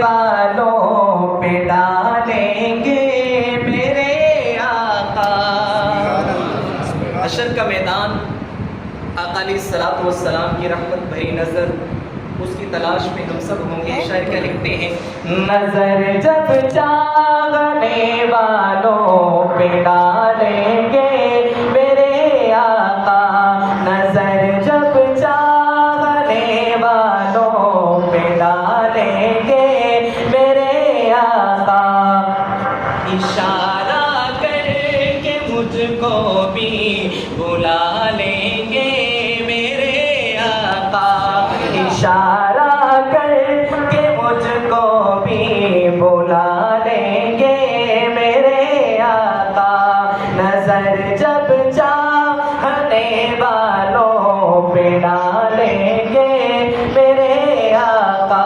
والوں پہ ڈالیں گے میرے آقا. حشر کا میدان، آقا علیہ الصلوۃ والسلام کی رحمت بھری نظر، اس کی تلاش میں ہم سب ہوں گے. شاعر کیا لکھتے ہیں؟ نظر جب چاہنے والوں پہ ڈالیں گے میرے آقا، نظر جب چاہنے والوں پہ ڈالیں گے میرے آقا، اشارہ کر کے مجھ کو بھی بلا لیں گے میرے آقا، اشارہ کر کے مجھ کو بھی بلا لیں گے میرے آقا، نظر جب چاہنے والوں پہ ڈالیں گے میرے آقا.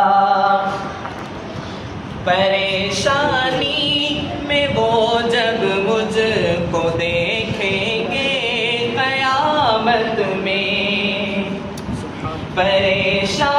پریشانی میں وہ جب مجھ کو دیکھیں گے قیامت میں، پریشانی